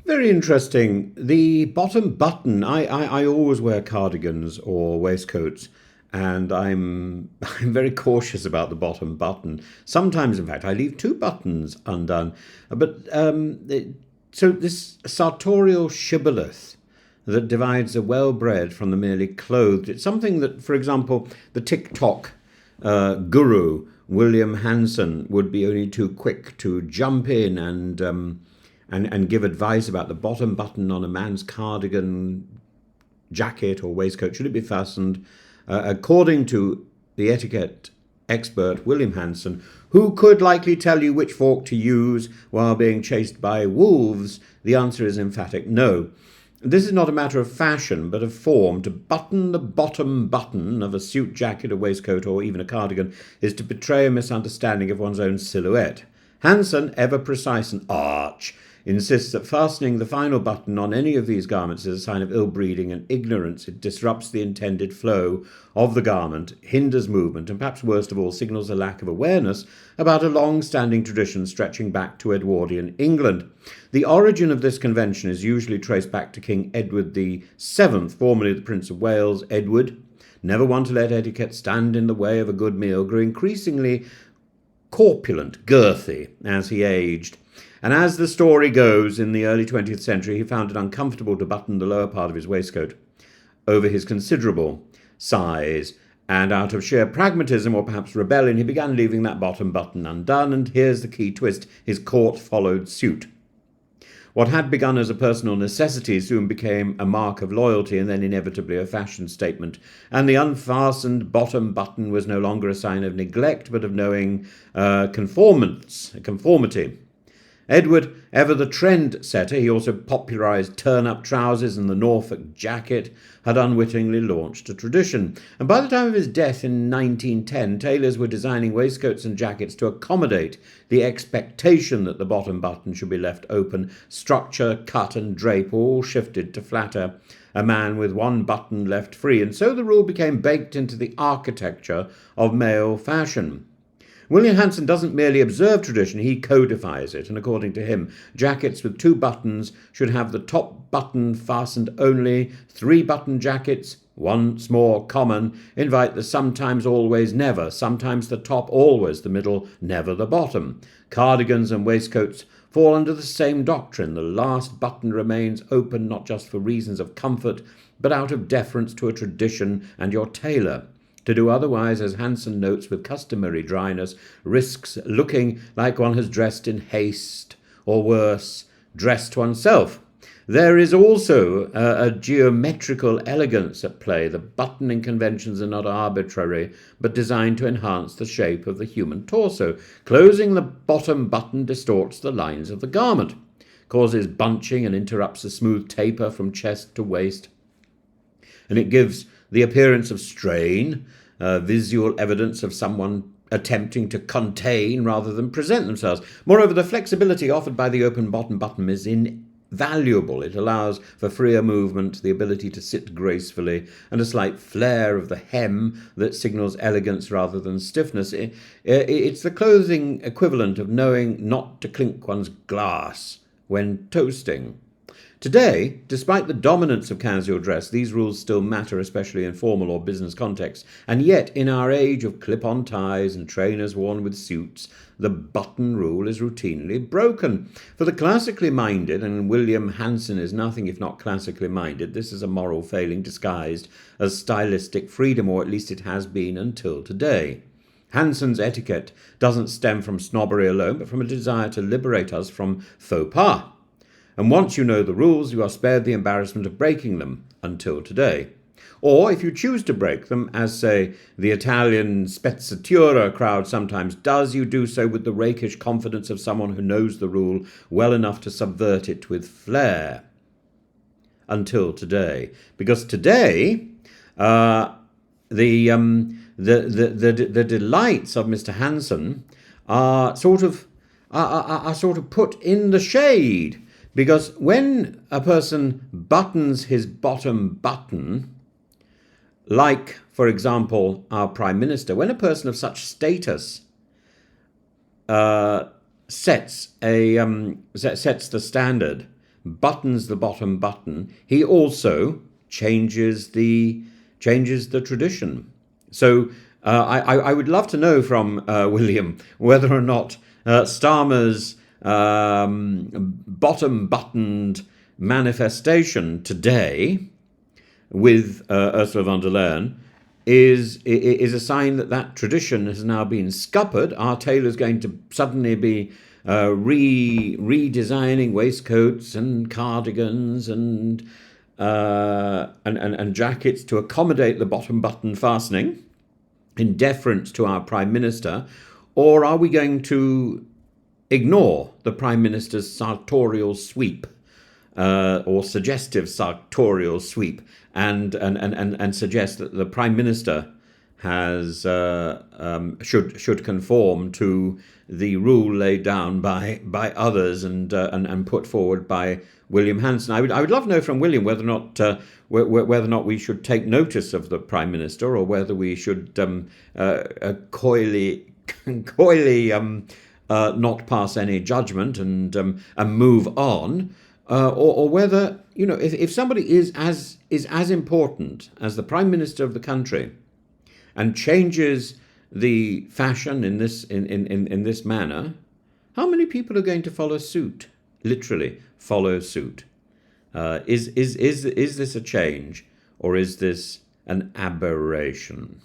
Very interesting. The bottom button, I always wear cardigans or waistcoats, and I'm very cautious about the bottom button. Sometimes, in fact, I leave two buttons undone. So this sartorial shibboleth that divides the well-bred from the merely clothed, it's something that, for example, the TikTok guru, William Hanson, would be only too quick to jump in and give advice about the bottom button on a man's cardigan, jacket, or waistcoat. Should it be fastened? According to the etiquette expert William Hanson, who could likely tell you which fork to use while being chased by wolves, the answer is emphatic no. This is not a matter of fashion, but of form. To button the bottom button of a suit jacket, a waistcoat, or even a cardigan is to betray a misunderstanding of one's own silhouette. Hanson, ever precise and arch, insists that fastening the final button on any of these garments is a sign of ill-breeding and ignorance. It disrupts the intended flow of the garment, hinders movement, and perhaps worst of all, signals a lack of awareness about a long-standing tradition stretching back to Edwardian England. The origin of this convention is usually traced back to King Edward VII, formerly the Prince of Wales. Edward, never one to let etiquette stand in the way of a good meal, grew increasingly corpulent, girthy, as he aged. And as the story goes, in the early 20th century, he found it uncomfortable to button the lower part of his waistcoat over his considerable size. And out of sheer pragmatism, or perhaps rebellion, he began leaving that bottom button undone. And here's the key twist: his court followed suit. What had begun as a personal necessity soon became a mark of loyalty and then inevitably a fashion statement. And the unfastened bottom button was no longer a sign of neglect, but of knowing conformity. Edward, ever the trend-setter, he also popularised turn-up trousers, and the Norfolk jacket had unwittingly launched a tradition. And by the time of his death in 1910, tailors were designing waistcoats and jackets to accommodate the expectation that the bottom button should be left open. Structure, cut and drape all shifted to flatter a man with one button left free, and so the rule became baked into the architecture of male fashion. William Hanson doesn't merely observe tradition, he codifies it, and according to him, jackets with two buttons should have the top button fastened only. Three-button jackets, once more common, invite the sometimes, always, never, sometimes the top, always the middle, never the bottom. Cardigans and waistcoats fall under the same doctrine. The last button remains open not just for reasons of comfort, but out of deference to a tradition and your tailor. To do otherwise, as Hanson notes with customary dryness, risks looking like one has dressed in haste, or worse, dressed oneself. There is also a geometrical elegance at play. The buttoning conventions are not arbitrary, but designed to enhance the shape of the human torso. Closing the bottom button distorts the lines of the garment, causes bunching and interrupts the smooth taper from chest to waist, and it gives the appearance of strain, visual evidence of someone attempting to contain rather than present themselves. Moreover, the flexibility offered by the open bottom button is invaluable. It allows for freer movement, the ability to sit gracefully, and a slight flare of the hem that signals elegance rather than stiffness. It's the clothing equivalent of knowing not to clink one's glass when toasting. Today, despite the dominance of casual dress, these rules still matter, especially in formal or business contexts. And yet, in our age of clip-on ties and trainers worn with suits, the button rule is routinely broken. For the classically minded, and William Hanson is nothing if not classically minded, this is a moral failing disguised as stylistic freedom, or at least it has been until today. Hanson's etiquette doesn't stem from snobbery alone, but from a desire to liberate us from faux pas. And once you know the rules, you are spared the embarrassment of breaking them, until today. Or, if you choose to break them, as, say, the Italian spezzatura crowd sometimes does, you do so with the rakish confidence of someone who knows the rule well enough to subvert it with flair. Until today. Because today, the delights of Mr. Hanson are sort of put in the shade. Because when a person buttons his bottom button, like, for example, our Prime Minister, when a person of such status sets the standard buttons the bottom button, he also changes the tradition. So I would love to know from William whether or not Starmer's bottom buttoned manifestation today with Ursula von der Leyen is a sign that that tradition has now been scuppered. Our tailor's going to suddenly be redesigning waistcoats and cardigans and jackets to accommodate the bottom button fastening in deference to our Prime Minister, or are we going to ignore the Prime Minister's sartorial sweep or suggestive sartorial sweep and suggest that the Prime Minister has should conform to the rule laid down by others and put forward by William Hanson. I would love to know from William whether or not we should take notice of the Prime Minister, or whether we should coyly not pass any judgment and move on, or whether, you know, if somebody is as important as the Prime Minister of the country and changes the fashion in this manner, how many people are going to follow suit? Literally follow suit. Is this a change, or is this an aberration?